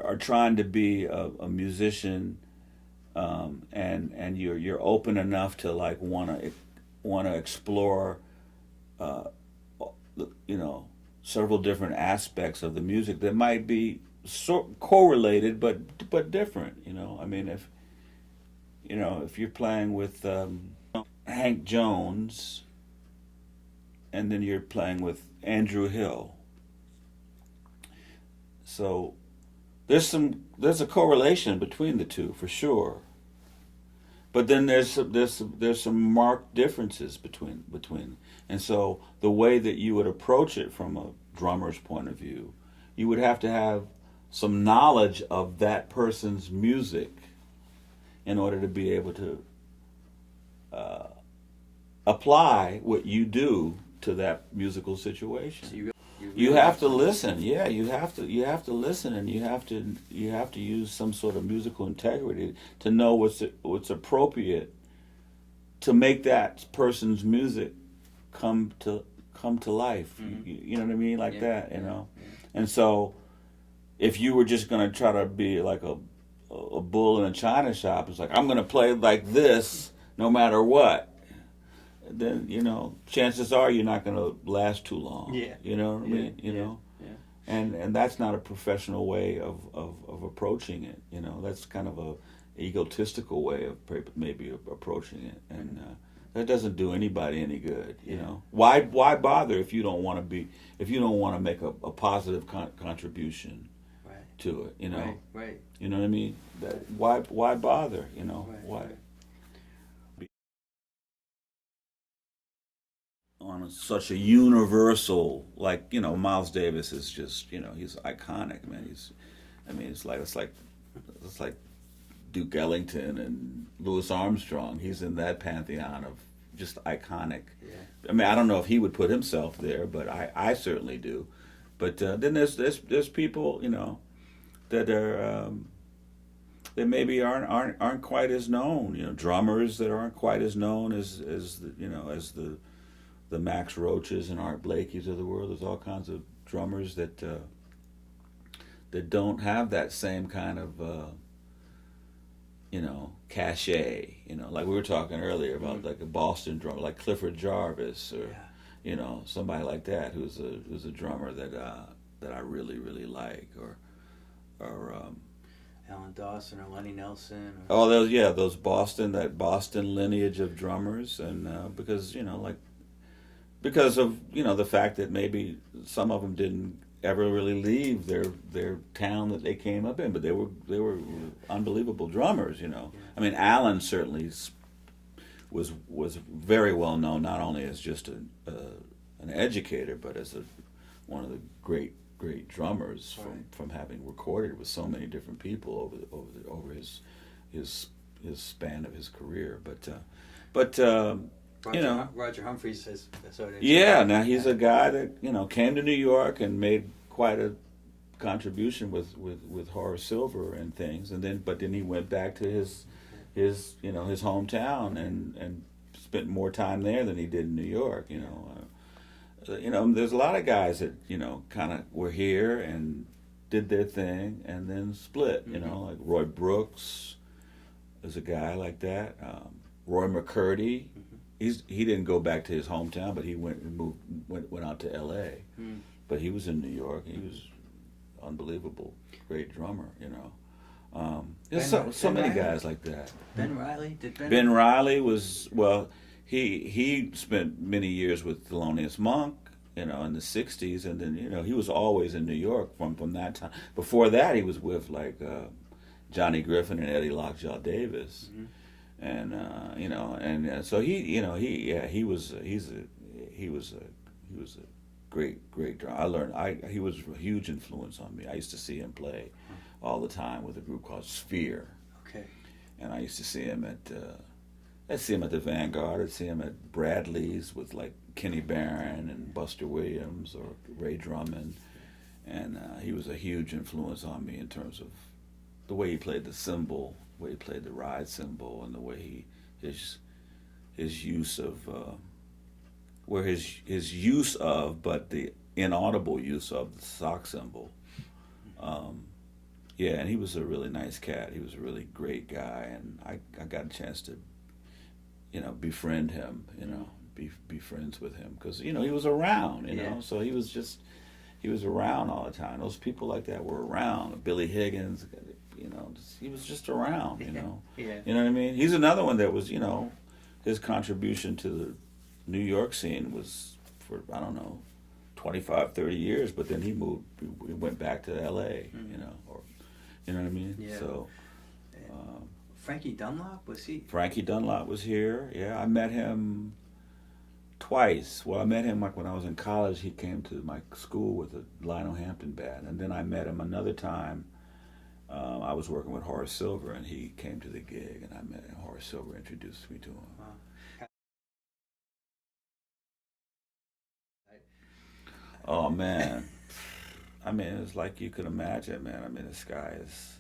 are trying to be a musician, and you're open enough to like wanna explore, uh, several different aspects of the music that might be correlated but different. I mean, if you're playing with Hank Jones, and then you're playing with Andrew Hill, so there's a correlation between the two for sure. But then there's some marked differences between, and so the way that you would approach it from a drummer's point of view, you would have to have some knowledge of that person's music in order to be able to apply what you do to that musical situation. So you really have to listen. Yeah, you have to listen, and you have to use some sort of musical integrity to know what's appropriate to make that person's music come to life. Mm-hmm. You know what I mean, like that. Yeah. And so if you were just going to try to be like a bull in a china shop, it's like, I'm going to play like this no matter what. Then chances are you're not going to last too long. Yeah. You know what I mean? Yeah. And that's not a professional way of approaching it. That's kind of a egotistical way of maybe approaching it, and that doesn't do anybody any good. Why bother if you don't want to make a positive contribution to it? Right. You know what I mean? Why bother? Why? On such a universal, like Miles Davis is just he's iconic, man. It's like Duke Ellington and Louis Armstrong. He's in that pantheon of just iconic. Yeah. I mean, I don't know if he would put himself there, but I certainly do. But then there's people that are that maybe aren't quite as known. Drummers that aren't quite as known as the Max Roaches and Art Blakey's of the world. There's all kinds of drummers that don't have that same kind of cachet. Like we were talking earlier about, like a Boston drummer, like Clifford Jarvis, or somebody like that who's a drummer that I really really like, or Alan Dawson or Lenny Nelson. Those Boston lineage of drummers, and because of the fact that maybe some of them didn't ever really leave their town that they came up in, but they were unbelievable drummers. I mean, Alan certainly was very well known, not only as just an educator, but as one of the great drummers from having recorded with so many different people over his span of his career. But Roger Humphreys says so. Yeah, now he's a guy that came to New York and made quite a contribution with Horace Silver and things, but then he went back to his hometown and spent more time there than he did in New York. There's a lot of guys that kind of were here and did their thing and then split. Like Roy Brooks is a guy like that. Roy McCurdy. He didn't go back to his hometown, but he went out to L.A. But he was in New York. He was unbelievable, great drummer. There's so many guys like that. Ben Riley Ben Riley was he spent many years with Thelonious Monk, in the '60s, and then he was always in New York from that time. Before that, he was with like Johnny Griffin and Eddie Lockjaw Davis. Mm-hmm. And so he was a great drummer. He was a huge influence on me. I used to see him play all the time with a group called Sphere. Okay. And I used to see him I'd see him at the Vanguard. I'd see him at Bradley's with like Kenny Barron and Buster Williams or Ray Drummond, and he was a huge influence on me in terms of the way he played the cymbal, the way he played the ride cymbal, and the way his use of his use of, but the inaudible use of the sock cymbal. Yeah, and he was a really nice cat. He was a really great guy, and I got a chance to, befriend him, be friends with him, because, he was around, so he was around all the time. Those people like that were around. Billy Higgins, he was just around, Yeah. You know what I mean? He's another one that was, his contribution to the New York scene was for, I don't know, 25, 30 years, but then he went back to L.A., or, you know what I mean? Yeah. So, Frankie Dunlop, was he? Frankie Dunlop was here. Yeah, I met him twice. Well, I met him like when I was in college. He came to my school with a Lionel Hampton band, and then I met him another time. I was working with Horace Silver, and he came to the gig, and I met him. Horace Silver introduced me to him. Wow. Oh, man. I mean, it's like you could imagine, man. I mean, this guy is,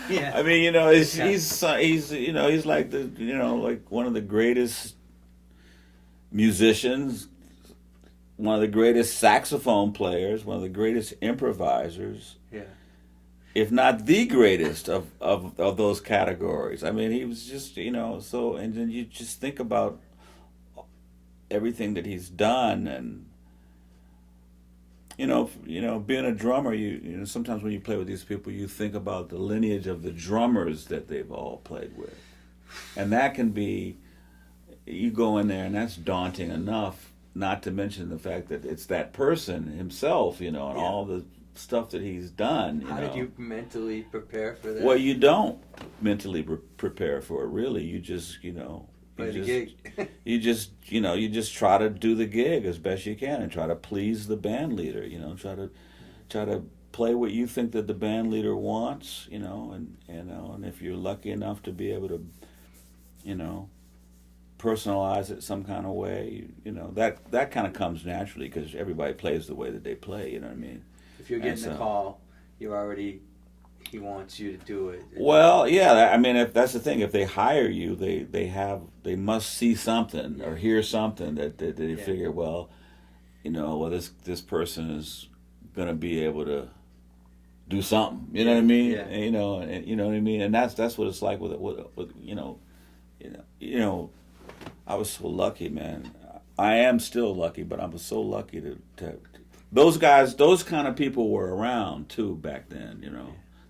Yeah. I mean, he's like like one of the greatest musicians, one of the greatest saxophone players, one of the greatest improvisers. Yeah. If not the greatest of those categories. I mean, he was just, so, and then you just think about everything that he's done, and, being a drummer, you sometimes when you play with these people, you think about the lineage of the drummers that they've all played with. And that can be, you go in there and that's daunting enough, not to mention the fact that it's that person himself, and all the stuff that he's done. How did you mentally prepare for that? Well, you don't mentally prepare for it, really. You just, play the gig. you just try to do the gig as best you can and try to please the band leader. Try to play what you think that the band leader wants. And if you're lucky enough to be able to, personalize it some kind of way, that kind of comes naturally because everybody plays the way that they play. You know what I mean? If you're getting the call, he wants you to do it. Well, yeah, I mean, if that's the thing, if they hire you, they must see something or hear something that they figure, this person is going to be able to do something. You know what I mean? Yeah. And, you know what I mean? And that's what it's like with I was so lucky, man. I am still lucky, but I was so lucky to those guys, those kind of people were around too back then,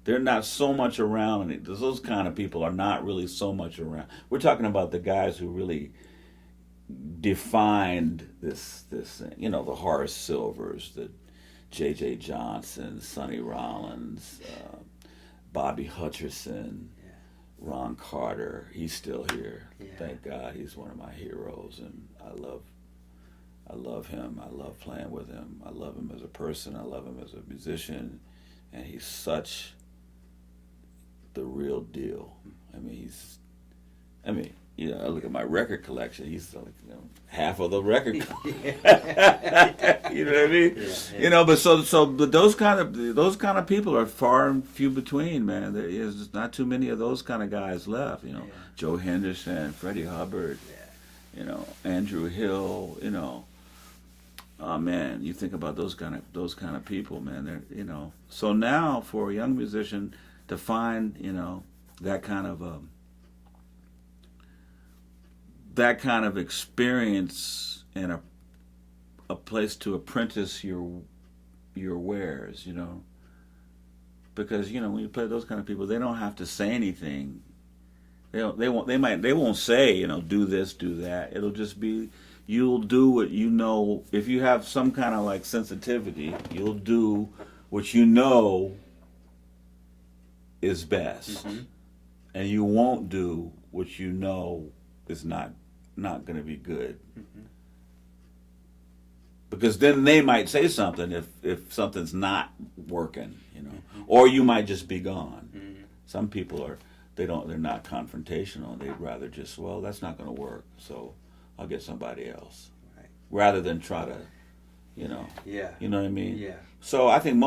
They're not so much around, and those kind of people are not really so much around. We're talking about the guys who really defined this thing, the Horace Silvers, the J.J. Johnson, Sonny Rollins, Bobby Hutcherson, Ron Carter. He's still here. Yeah. Thank God, he's one of my heroes, and I love him. I love playing with him. I love him as a person. I love him as a musician, and he's such the real deal. I look at my record collection. He's like half of the record. You know what I mean? Yeah. But those kind of people are far and few between, man. There is not too many of those kind of guys left. Joe Henderson, Freddie Hubbard. Yeah. Andrew Hill. Oh man, you think about those kind of people, man. They're So now for a young musician to find that kind of experience and a place to apprentice your wares, because when you play those kind of people, they don't have to say anything. They won't say do this, do that. It'll just be. You'll do what if you have some kind of like sensitivity, you'll do what is best. Mm-hmm. And you won't do what is not going to be good. Mm-hmm. Because then they might say something if something's not working, or you might just be gone. Mm-hmm. Some people they're not confrontational. They'd rather just, that's not going to work, so I'll get somebody else, right, rather than try to, Yeah. You know what I mean? Yeah. So I think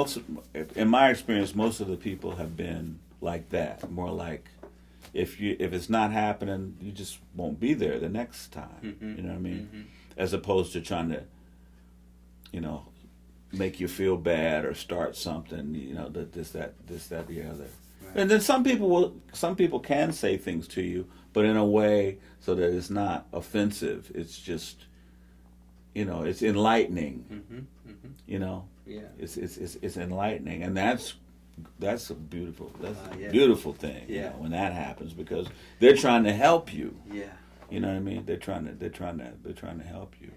in my experience, most of the people have been like that. More like, if it's not happening, you just won't be there the next time. Mm-hmm. You know what I mean? Mm-hmm. as opposed to trying to, you know, make you feel bad or start something, you know, this, that, the other. Right. And then some people can say things to you, but in a way so that it's not offensive. It's just, you know, it's enlightening. You know, it's enlightening, and that's a beautiful beautiful thing. You know, when that happens, because they're trying to help you. Yeah. You know what I mean? They're trying to help you.